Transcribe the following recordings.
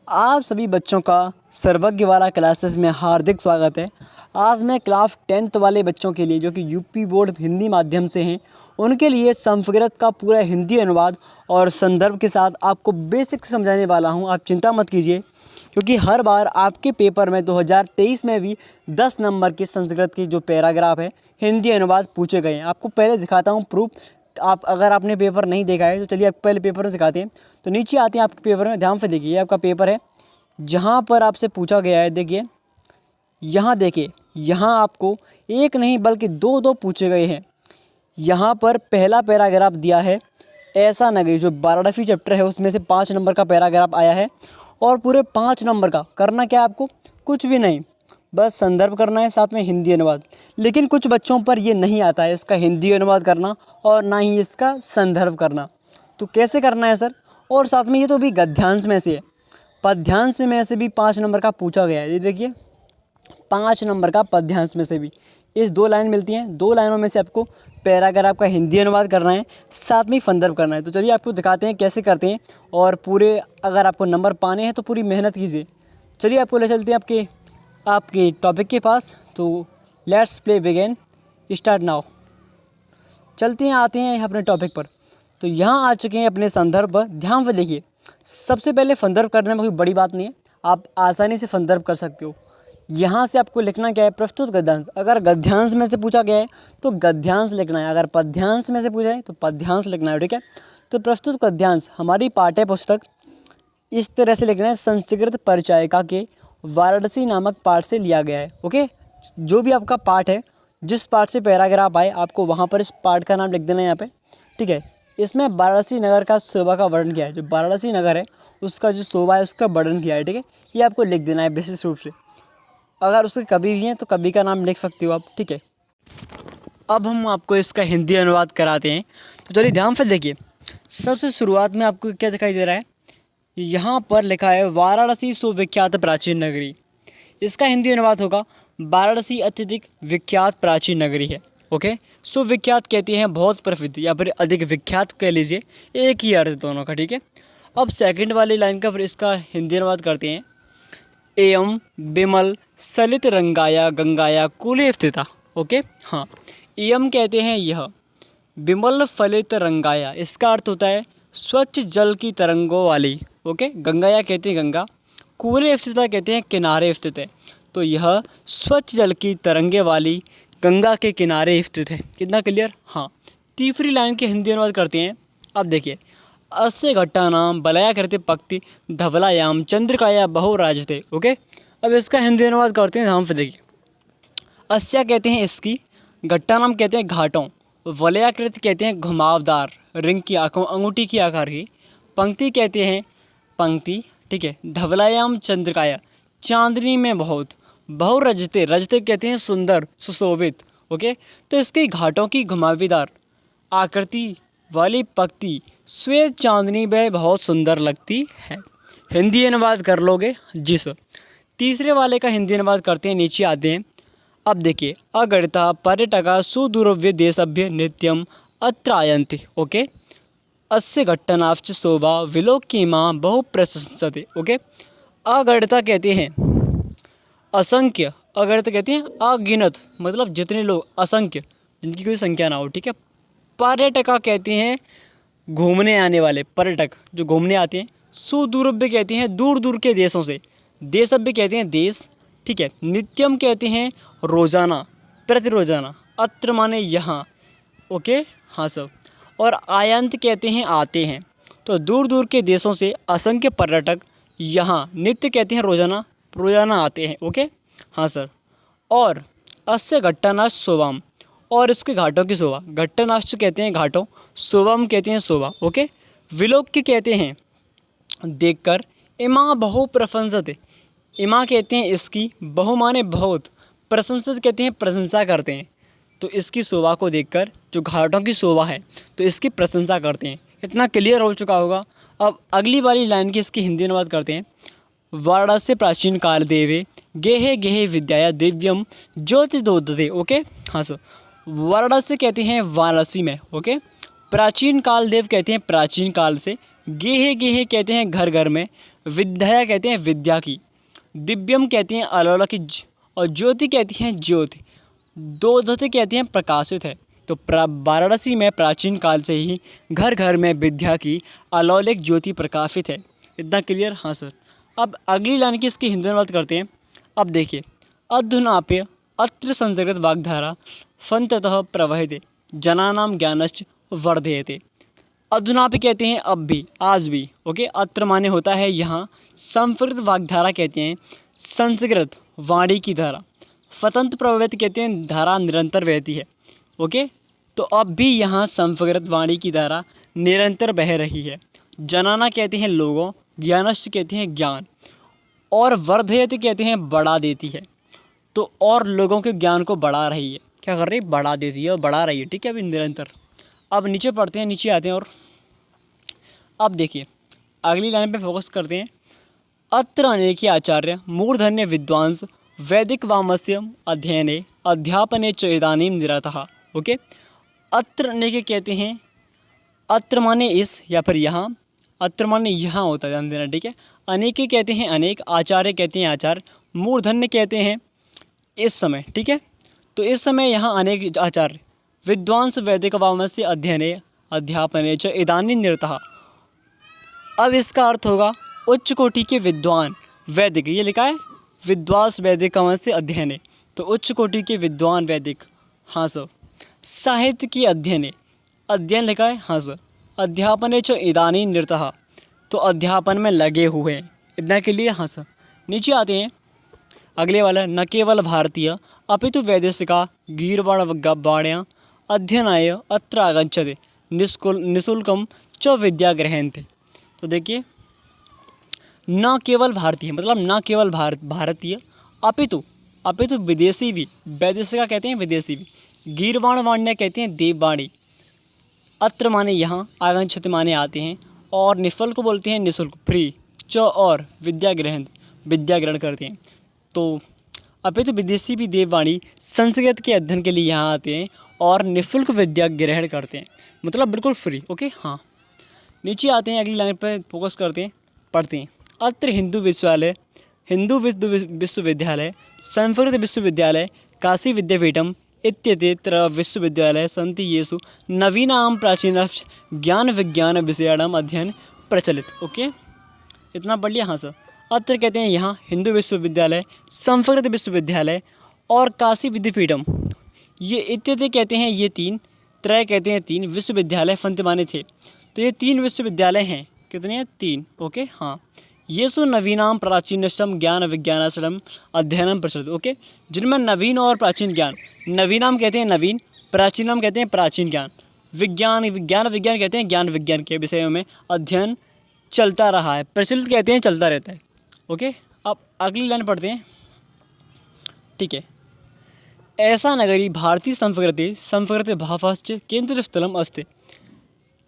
आप सभी बच्चों का सर्वज्ञ वाला क्लासेस में हार्दिक स्वागत है। आज मैं क्लास 10th वाले बच्चों के लिए जो कि यूपी बोर्ड हिंदी माध्यम से हैं उनके लिए संस्कृत का पूरा हिंदी अनुवाद और संदर्भ के साथ आपको बेसिक समझाने वाला हूं। आप चिंता मत कीजिए क्योंकि हर बार आपके पेपर में 2023 में भी 10 नंबर के संस्कृत की जो पैराग्राफ है हिंदी अनुवाद पूछे गए हैं। आपको पहले दिखाता हूँ प्रूफ। आप अगर आपने पेपर नहीं देखा है तो चलिए आपको पहले पेपर में दिखाते हैं। तो नीचे आते हैं आपके पेपर में, ध्यान से देखिए, ये आपका पेपर है जहाँ पर आपसे पूछा गया है। देखिए यहाँ, देखिए यहाँ आपको एक नहीं बल्कि दो पूछे गए हैं। यहाँ पर पहला पैराग्राफ दिया है ऐसा नगरी, जो 12वीं चैप्टर है उसमें से 5 नंबर का पैराग्राफ आया है। और पूरे 5 नंबर का करना क्या है आपको, कुछ भी नहीं, बस संदर्भ करना है, साथ में हिंदी अनुवाद। लेकिन कुछ बच्चों पर ये नहीं आता है इसका हिंदी अनुवाद करना और ना ही इसका संदर्भ करना। तो कैसे करना है सर? और साथ में ये तो भी गद्यांश में से है, पद्यांश में से भी 5 नंबर का पूछा गया है। ये देखिए 5 नंबर का पद्यांश में से भी इस 2 लाइन मिलती हैं। 2 लाइनों में से आपको पैराग्राफ का हिंदी अनुवाद करना है, साथ में संदर्भ करना है। तो चलिए आपको दिखाते हैं कैसे करते हैं। और पूरे अगर आपको नंबर पाने हैं तो पूरी मेहनत कीजिए। चलिए आपको ले चलते हैं आपके टॉपिक के पास। तो let's play begin, start now. चलते हैं, आते हैं अपने टॉपिक पर। तो यहाँ आ चुके हैं अपने संदर्भ पर। ध्यान से देखिए, सबसे पहले संदर्भ करने में कोई बड़ी बात नहीं है, आप आसानी से संदर्भ कर सकते हो। यहाँ से आपको लिखना क्या है, प्रस्तुत गद्यांश। अगर गद्यांश में से पूछा गया है तो गद्यांश लिखना है, अगर पद्यांश में से पूछा है तो पद्यांश लिखना है, ठीक है। तो प्रस्तुत गद्यांश हमारी पाठ्य पुस्तक इस तरह से लिखना है, संस्कृत परिचायिका के वाराणसी नामक पाठ से लिया गया है। ओके, जो भी आपका पाठ है, जिस पाठ से पैराग्राफ आए, आपको वहाँ पर इस पाठ का नाम लिख देना है यहाँ पे, ठीक है। इसमें वाराणसी नगर का शोभा का वर्णन किया है, जो वाराणसी नगर है उसका जो शोभा है उसका वर्णन किया है, ठीक है। ये आपको लिख देना है विशेष रूप से। अगर उसके कवि भी हैं तो कवि का नाम लिख सकते हो आप, ठीक है। अब हम आपको इसका हिंदी अनुवाद कराते हैं। तो चलिए ध्यान से देखिए, सबसे शुरुआत में आपको क्या दिखाई दे रहा है, यहाँ पर लिखा है वाराणसी सुविख्यात प्राचीन नगरी। इसका हिंदी अनुवाद होगा वाराणसी अत्यधिक विख्यात प्राचीन नगरी है। ओके, सुविख्यात कहते हैं बहुत प्रसिद्ध, या फिर अधिक विख्यात कह लीजिए, एक ही अर्थ दोनों का, ठीक है। अब सेकंड वाली लाइन का फिर इसका हिंदी अनुवाद करते हैं। एवं विमल सलित रंगाया गंगाया कूले स्थिता। ओके, हाँ, एवं कहते हैं यह, विमल फलित रंगाया इसका अर्थ होता है स्वच्छ जल की तरंगों वाली। ओके, गंगाया कहते हैं गंगा, कूले स्थिता कहते हैं किनारे स्थित है। तो यह स्वच्छ जल की तरंगे वाली गंगा के किनारे स्थित है। कितना क्लियर? हाँ। तीसरी लाइन के हिंदी अनुवाद करते हैं। अब देखिए, अस्य घट्टा नाम बलया करते पक्ति धवलायाम चंद्रिकाया बहु राजते। ओके, अब इसका हिंदी अनुवाद करते हैं, ध्यान से देखिए। अस्य कहते हैं इसकी, घट्टा नाम कहते हैं घाटों, वलयाकृत कहते हैं घुमावदार रिंग की आँखों अंगूठी की आकार की, पंक्ति कहते हैं पंक्ति, ठीक है। धवलायाम चंद्रिकाया चांदनी में बहुत, बहु रजते, रजते कहते हैं सुंदर सुशोभित। ओके, तो इसके घाटों की घुमावीदार आकृति वाली पंक्ति श्वेत चांदनी में बहुत सुंदर लगती है। हिंदी अनुवाद कर लोगे? जी सर। तीसरे वाले का हिंदी अनुवाद करते हैं, नीचे आते हैं। अब देखिए, अगणिता पर्यटका सुदूरव्य देशभ्य नित्यम अत्र आयन्ति। ओके, अस्य घट्टनाश्च शोभा विलोक्यमा बहु प्रशंसते। ओके, अगणिता कहते हैं असंख्य, अगणित कहते हैं अगिनत, मतलब जितने लोग, असंख्य जिनकी कोई संख्या ना हो, ठीक है। पर्यटका कहते हैं घूमने आने वाले, पर्यटक जो घूमने आते हैं। सुदूरव्य कहते हैं दूर दूर के देशों से, देशभ्य कहते हैं देश, ठीक है। नित्यम कहते हैं रोज़ाना, प्रति रोज़ाना, अत्र माने यहाँ। ओके, हाँ सब। और आयंत कहते हैं आते हैं। तो दूर दूर के देशों से असंख्य पर्यटक यहाँ, नित्य कहते हैं रोज़ाना, रोज़ाना आते हैं। ओके, हाँ सर। और अस्य घट्टानाश शोभाम, और इसके घाटों की शोभा, घट्टनाश्च कहते हैं घाटों, शोभम कहते हैं शोभा। ओके, विलोक्य कहते हैं देखकर, इमा बहु प्रशंसते, इमा कहते हैं इसकी, बहु माने बहुत, प्रशंसित कहते हैं प्रशंसा करते हैं। तो इसकी शोभा को देखकर, जो घाटों की शोभा है, तो इसकी प्रशंसा करते हैं। इतना क्लियर हो चुका होगा। अब अगली वाली लाइन की इसकी हिंदी अनुवाद करते हैं। वाराणसी प्राचीन काल देवे गेहे गेहे विद्याया दिव्यम ज्योतिदोदते। ओके, हाँ सर। वाराणसी कहते हैं वाराणसी में। ओके, प्राचीन काल देव कहते हैं प्राचीन काल से, गेहे गेहे कहते हैं घर घर में, विद्या कहते हैं विद्या की, दिव्यम कहते हैं अलौकिक, और ज्योति कहती हैं ज्योति, दोधते कहते हैं प्रकाशित है। तो वाराणसी में प्राचीन काल से ही घर घर में विद्या की अलौकिक ज्योति प्रकाशित है। इतना क्लियर? हाँ सर। अब अगली लाइन की इसकी हिंदी में बात करते हैं। अब देखिए, अधुनाप्य अत्र संस्कृत वाग्धारा फंततः प्रवहते जनानाम ज्ञानश्च वर्धयते। अधुनापि कहते हैं अब भी, आज भी। ओके, अत्र माने होता है यहाँ, संस्कृत वाग्धारा कहते हैं संस्कृत वाणी की धारा, फतंत प्रवहित कहते हैं धारा निरंतर बहती है। ओके, तो अब भी यहाँ संस्कृत वाणी की धारा निरंतर बह रही है। जनाना कहते हैं लोगों, ज्ञानश्च कहते हैं ज्ञान, और वर्धयति कहते हैं बढ़ा देती है। तो और लोगों के ज्ञान को बढ़ा रही है। क्या कर रही है? बढ़ा देती है और बढ़ा रही है। ठीक है, अभी निरंतर। अब नीचे पढ़ते हैं, नीचे आते हैं और अब देखिए अगली लाइन पे फोकस करते हैं। अत्र अनेके आचार्य मूर्धन्य विद्वांस वैदिक वामस्य अध्ययने अध्यापने च इदानीं निरतः। ओके, अत्र अनेके कहते हैं, अत्र माने इस या फिर यहाँ, अत्र माने यहाँ होता है, ध्यान देना। ठीक है, अनेके कहते हैं अनेक, आचार्य कहते हैं आचार्य, मूर्धन्य कहते हैं इस समय। ठीक है, तो इस समय यहाँ अनेक आचार्य, विद्वांस वैदिक वामस्य अध्ययने अध्यापने च इदानीं निरतः। अब इसका अर्थ होगा उच्च कोटि के विद्वान वैदिक, ये लिखा है विद्वांस वैदिक से अध्ययने, तो उच्च कोटि के विद्वान वैदिक। हाँ सर। साहित्य की अध्ययने, अध्ययन लिखा है। हाँ सर। अध्यापने च इदानीं निरतः, तो अध्यापन में लगे हुए हैं। इतना के लिए? हाँ सर। नीचे आते हैं, अगले वाला, न केवल भारतीय अपितु वैदेशिका गीर्वाणवाण्या अध्ययनाय अत्र आगच्छते निःशुल्कम च विद्या ग्रहन्ते। तो देखिए, न केवल भारतीय मतलब न केवल भारतीय, अपितु विदेशी भी, वैदेशिका कहते हैं विदेशी भी, गीर्वाणवाण्या कहते हैं देववाणी, अत्र माने यहाँ, आगच्छते माने आते हैं, और निःशुल्क बोलते हैं निःशुल्क, फ्री, च और विद्या ग्रहण करते हैं। तो अपितु विदेशी भी देववाणी संस्कृत के अध्ययन के लिए यहाँ आते हैं और निःशुल्क विद्या ग्रहण करते हैं, मतलब बिल्कुल फ्री। ओके, हाँ। नीचे आते हैं, अगली लाइन पर फोकस करते हैं, पढ़ते हैं। अत्र हिंदू विश्वविद्यालय, संस्कृत विश्वविद्यालय, काशी विद्यापीठम इत्यत्र विश्वविद्यालय सन्ति येषु नवीनां प्राचीनश्च ज्ञान विज्ञान विषयाणाम अध्ययन प्रचलित। ओके, इतना पढ़ लिया? हाँ सर। अत्र कहते हैं यहाँ हिंदू विश्वविद्यालय, संस्कृत विश्वविद्यालय और काशी विद्यापीठम, ये इत्यादि कहते हैं, ये तीन, त्रय कहते हैं तीन, विश्वविद्यालय फंत माने थे, तो ये तीन विश्वविद्यालय हैं। कितने हैं? तीन। ओके, हाँ। येषु नवीनाम प्राचीनतम ज्ञान विज्ञानाश्रम अध्ययनम प्रचलित। ओके, जिनमें नवीन और प्राचीन ज्ञान, नवीनाम कहते हैं नवीन, प्राचीनम कहते हैं प्राचीन ज्ञान, विज्ञान कहते हैं ज्ञान विज्ञान के विषयों में अध्ययन चलता रहा है, प्रचलित कहते हैं चलता रहता है। ओके, अब अगली लाइन पढ़ते हैं। ठीक है, ऐसा नगरी भारतीय संस्कृति भाषाश्च केंद्र स्थलम अस्ति।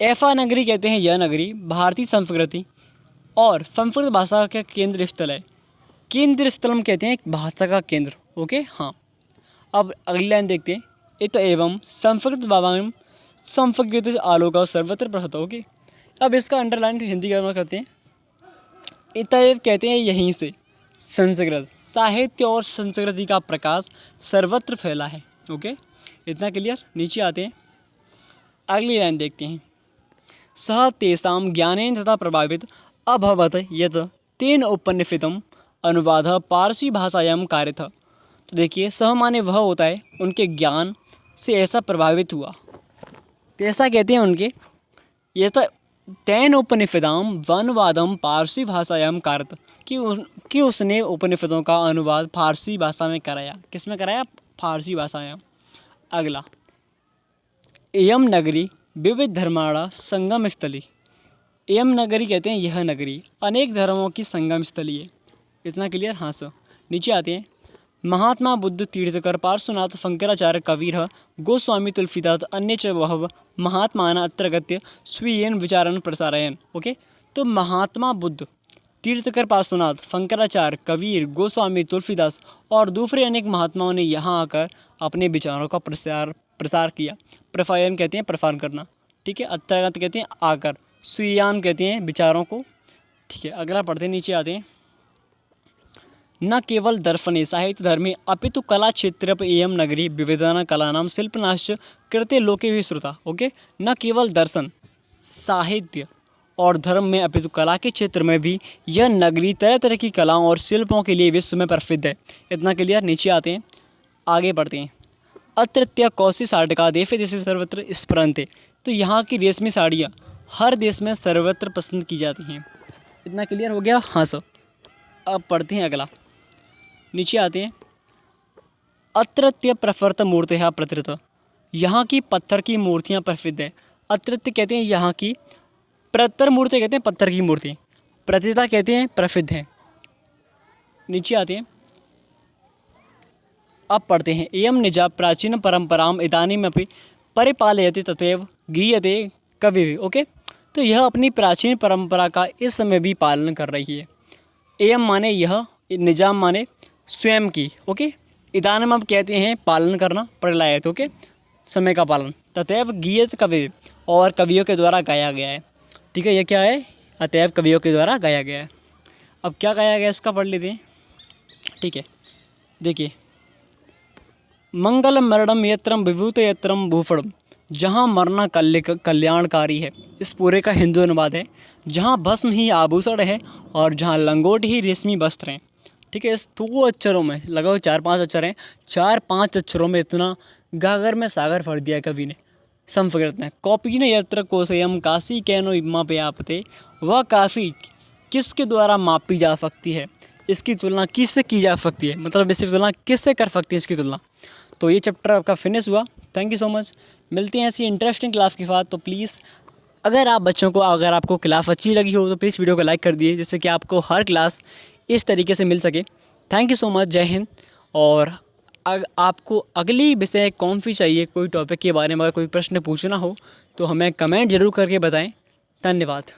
ऐसा नगरी कहते हैं यह नगरी भारतीय संस्कृति और संस्कृत भाषा का केंद्र स्थल है। केंद्र स्थलम कहते हैं भाषा का केंद्र। ओके, हाँ। अब अगली लाइन देखते हैं। इत एवं संस्कृत भावाम संस्कृत आलोक सर्वत्र प्रसत। ओके, अब इसका अंडरलाइन हिंदी का करते हैं। इतएव कहते हैं यहीं से संस्कृत साहित्य और संस्कृति का प्रकाश सर्वत्र फैला है। ओके, इतना क्लियर? नीचे आते हैं, अगली लाइन देखते हैं। सह तेषां ज्ञानेन तथा प्रभावित अभवत यत् तेन उपनिषितम अनुवाद पारसी भाषायां कार्यथ। तो देखिए, सह माने वह होता है, उनके ज्ञान से ऐसा प्रभावित हुआ, तेसा कहते हैं उनके, ये तो तेन उपनिषदाम अनुवादम पारसी भाषायां कार्यथ, कि उसने उपनिषदों का अनुवाद फारसी भाषा में कराया। किस में कराया? फारसी भाषायां। अगला, एयम नगरी विविध धर्माणा संगम स्थली। एयम नगरी कहते हैं यह नगरी अनेक धर्मों की संगम स्थली है। इतना क्लियर? हाँ सर। नीचे आते हैं। महात्मा बुद्ध तीर्थकर पार्श्वनाथ शंकराचार्य कबीर गोस्वामी तुलसीदास अन्य च बहवः महात्मान अत्र गत्य स्वीयेन विचारन् प्रसारयन्। ओके, तो महात्मा बुद्ध, तीर्थकर पार्श्वनाथ, शंकराचार्य, कबीर, गोस्वामी तुलसीदास और दूसरे अनेक महात्माओं ने यहाँ आकर अपने विचारों का प्रसार किया। प्रफायन कहते हैं प्रसार करना। ठीक है, अत्रगत कहते हैं आकर, स्वीयान कहते हैं विचारों को। ठीक है, अगला पढ़ते नीचे आते हैं। न केवल दर्शने साहित्य धर्मे अपितु कला क्षेत्र एवं नगरी विविधान कलानाम शिल्पनाश्च कृते लोके भी श्रुता। ओके, न केवल दर्शन साहित्य और धर्म में अपितु कला के क्षेत्र में भी यह नगरी तरह तरह की कलाओं और शिल्पों के लिए विश्व में प्रसिद्ध है। इतना क्लियर। नीचे आते हैं, आगे बढ़ते हैं। अत्रत्य कौशी साटिका देशे देशे सर्वत्र स्फुरन्ते। तो यहाँ की रेशमी साड़ियाँ हर देश में सर्वत्र पसंद की जाती हैं। इतना क्लियर हो गया। हाँ सर, अब पढ़ते हैं अगला। नीचे आते हैं। अत्रत्य प्रफर्त मूर्तिः प्रतृत। यहाँ की पत्थर की मूर्तियाँ प्रसिद्ध है। अत्रत्य कहते हैं यहाँ की, प्रतर मूर्ति कहते हैं पत्थर की मूर्ति, प्रतिता कहते हैं प्रसिद्ध है। नीचे आते हैं, अब पढ़ते हैं। एवं निजा प्राचीन परंपराम इदानीमपि परिपालयते तथैव गीयते कविभिः। ओके, तो यह अपनी प्राचीन परंपरा का इस समय भी पालन कर रही है। एवं माने यह, निजाम माने स्वयं की। ओके, इदानीम अब कहते हैं पालन करना, प्रलयत। ओके, समय का पालन। तथैव गीयते कवि, और कवियों के द्वारा गाया गया है। ठीक है, यह क्या है? अतएव कवियों के द्वारा गाया गया है। अब क्या गाया गया इसका पढ़ लेते हैं। ठीक है, देखिए। मंगलम मरणम यत्रम विभूत यत्रम भूफड़म। जहाँ मरना कल्याणकारी है, इस पूरे का हिंदू अनुवाद है। जहाँ भस्म ही आभूषण है और जहाँ लंगोट ही रेशमी वस्त्र हैं। ठीक है, इस 2 अक्षरों में लगभग 4-5 अक्षर हैं। 4-5 अक्षरों में इतना गागर में सागर भर दिया कवि ने, संस्कृत में। कौपीन यत्र कोशयम काशी कैनो इमा पे आपते। वह काशी किसके द्वारा मापी जा सकती है, इसकी तुलना किससे की जा सकती है, मतलब इसकी तुलना किससे कर सकती है इसकी तुलना। तो ये चैप्टर आपका फिनिश हुआ। Thank you so much. मिलते हैं ऐसी इंटरेस्टिंग क्लास के साथ। तो प्लीज़ अगर आपको क्लास अच्छी लगी हो तो प्लीज़ वीडियो को लाइक कर दिए, जिससे कि आपको हर क्लास इस तरीके से मिल सके। Thank you so much. जय हिंद। और आपको अगली विषय कौन सी चाहिए, कोई टॉपिक के बारे में अगर कोई प्रश्न पूछना हो तो हमें कमेंट जरूर करके बताएं। धन्यवाद।